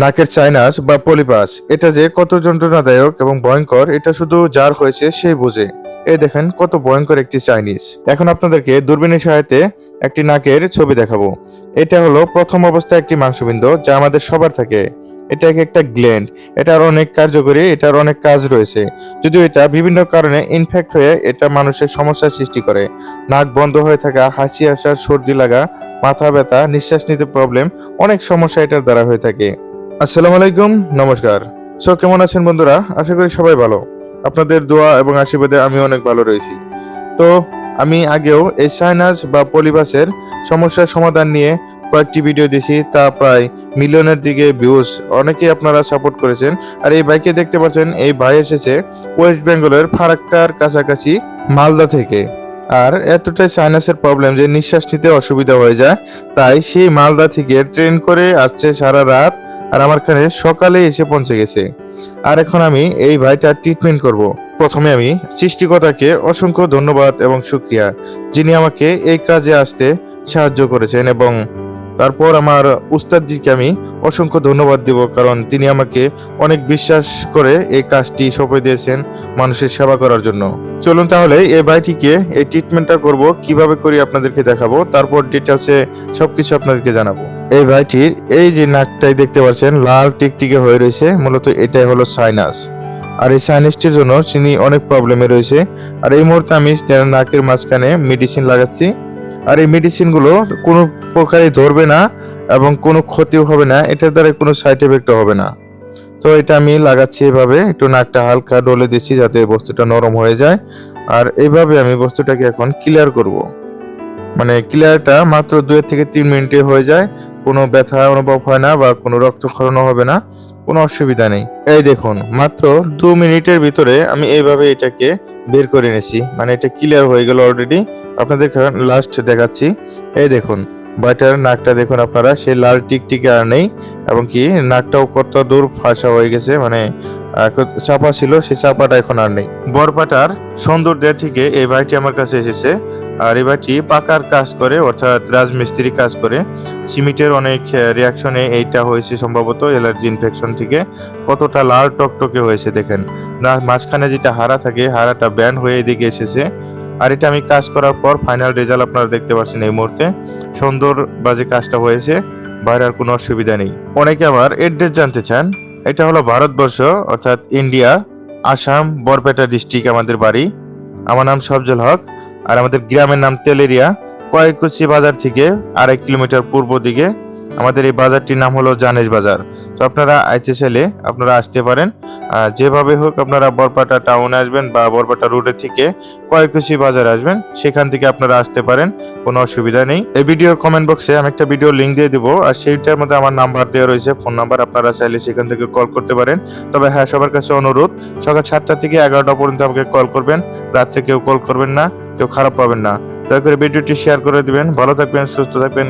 নাকের সাইনাস বা পলিপাস এটা যে কত যন্ত্রণাদায়ক এবং ভয়ঙ্কর এটা শুধু যার হয়েছে সেই বোঝে। এই দেখেন কত ভয়ঙ্কর একটি চাইনিজ। এখন আপনাদেরকে দূরবীনের সহায়তায় একটি নাকের ছবি দেখাবো। এটা হলো প্রথম অবস্থায় একটি মাংসবিন্দু যা আমাদের সবার থাকে। এটা একটা গ্ল্যান্ড। এটার অনেক কার্যকরী, এটার অনেক কাজ রয়েছে। যদিও এটা বিভিন্ন কারণে ইনফেক্ট হয়ে এটা মানুষের সমস্যার সৃষ্টি করে। নাক বন্ধ হয়ে থাকা, হাঁচি আসা, সর্দি লাগা, মাথা ব্যথা, নিঃশ্বাস নিতে প্রবলেম, অনেক সমস্যা এটার দ্বারা হয়ে থাকে। আসসালামু আলাইকুম, নমস্কার। কেমন আছেন বন্ধুরা? আশা করি সবাই ভালো। আপনাদের দোয়া এবং আশীর্বাদে আমি অনেক ভালো রয়েছি। তো আমি আগেও এই সাইনাস বা পলিপাসের সমস্যার সমাধান নিয়ে কয়েকটি ভিডিও দিয়েছি, তা প্রায় মিলিয়নের দিকে ভিউজ। অনেকেই আপনারা সাপোর্ট করেছেন। আর এই ভাইকে দেখতে পাচ্ছেন, এই ভাই এসেছে ওয়েস্ট বেঙ্গলের ফারাক্কার কাছাকাছি মালদা থেকে। আর এতটাই সাইনাসের প্রবলেম যে নিঃশ্বাস নিতে অসুবিধা হয়ে যায়, তাই সেই মালদা থেকে ট্রেন করে আসছে সারা রাত, আর আমার এখানে সকালে এসে পৌঁছে গেছে। আর এখন আমি এই ভাইটার ট্রিটমেন্ট করব। প্রথমে আমি সৃষ্টিকর্তাকে অসংখ্য ধন্যবাদ এবং শুকরিয়া, যিনি আমাকে এই কাজে আসতে সাহায্য করেছেন, এবং তারপর আমার উস্তাদজিকে আমি অসংখ্য ধন্যবাদ দিব, কারণ তিনি আমাকে অনেক বিশ্বাস করে এই কাজটি সঁপে দিয়েছেন মানুষের সেবা করার জন্য। চলুন তাহলে এই ভাইটিকে এই ট্রিটমেন্টটা করব, কিভাবে করি আপনাদেরকে দেখাবো, তারপর ডিটেলসে সবকিছু আপনাদেরকে জানাবো। এই ভাইটির এই যে নাকটাই দেখতে পাচ্ছেন লাল টিকটিকে হয়ে রয়েছে, মূলত এটাই হলো সাইনাস। আর এই সাইনাসটির জন্য তিনি অনেক প্রবলেমে রয়েছে। আর এই মুহূর্তে আমি নাকের মাঝখানে মেডিসিন লাগাচ্ছি। আর এই মেডিসিনগুলো কোনো প্রকারই ধরবে না এবং কোনো ক্ষতিও হবে না, এটার দ্বারা কোনো সাইড এফেক্টও হবে না। তো এটা আমি লাগাচ্ছি এভাবে, একটু নাকটা হালকা ডলে দিচ্ছি যাতে বস্তুটা নরম হয়ে যায়। আর এইভাবে আমি বস্তুটাকে এখন ক্লিয়ার করব। মানে ক্লিয়ারটা মাত্র 2 থেকে 3 মিনিটে হয়ে যায়। কোনো ব্যথা অনুভব হয় না বা কোনো রক্তক্ষরণও হবে না, কোনো অসুবিধা নেই। এই দেখুন, মাত্র 2 মিনিটের ভিতরে আমি এইভাবে এটাকে বের করে নিয়েছি। মানে এটা ক্লিয়ার হয়ে গেল অলরেডি। আপনাদের লাস্ট দেখাচ্ছি। এই দেখুন বাটার নাকটা দেখুন আপনারা, সেই লাল টিকটিকে আর নেই, এবং কি নাকটাও কত দূর ফাঁসা হয়ে গেছে। মানে চাপা ছিল, সেই চাপাটা এখন আর নেই। বরপাটার সৌন্দর্য থেকে এই ভাইটি আমার কাছে এসেছে। আর এই ভাইটি পাকার কাজ করে, অর্থাৎ রাজমিস্ত্রি কাজ করে। সিমেন্টের অনেক রিয়াকশনে এইটা হয়েছে, সম্ভবত অ্যালার্জি ইনফেকশন থেকে। কতটা লাল টকটকে হয়েছে দেখেন। না মাঝখানে যেটা হারা থাকে, হারাটা ব্যান হয়ে এদিকে এসেছে। আর এটা আমি কাজ করার পর ফাইনাল রেজাল্ট আপনারা দেখতে পাচ্ছেন এই মুহূর্তে। সুন্দর বাজে কাজটা হয়েছে, বাইরে আর কোনো অসুবিধা নেই। অনেকে আমার এড্রেস জানতে চান। এটা হলো ভারতবর্ষ, অর্থাৎ ইন্ডিয়া, আসাম, বরপেটা ডিস্ট্রিক্ট আমাদের বাড়ি। আমার নাম সফজল হক, আর আমাদের গ্রামের নাম তেলেরিয়া। কয়েককুচি বাজার থেকে 2.5 কিলোমিটার পূর্ব দিকে আমাদের এই বাজারটির নাম হলো জানেশ বাজার। তো আপনারা আইতে চাইলে আপনারা আসতে পারেন। যেভাবে হোক আপনারা বরপাটা টাউনে আসবেন বা বরপাটা রোডে থেকে কয়েককুচি বাজার আসবেন, সেখান থেকে আপনারা আসতে পারেন, কোনো অসুবিধা নেই। এই ভিডিওর কমেন্ট বক্সে আমি একটা ভিডিও লিঙ্ক দিয়ে দিব, আর সেইটার মধ্যে আমার নাম্বার দেওয়া রয়েছে, ফোন নাম্বার। আপনারা চাইলে সেখান থেকে কল করতে পারেন। তবে হ্যাঁ, সবার কাছে অনুরোধ, সকাল 7টা থেকে 11টা পর্যন্ত আমাকে কল করবেন। রাত্রে কেউ কল করবেন না, কেউ খারাপ পাবেন না। দয়া করে ভিডিওটি শেয়ার করে দিবেন। ভালো থাকবেন, সুস্থ থাকবেন।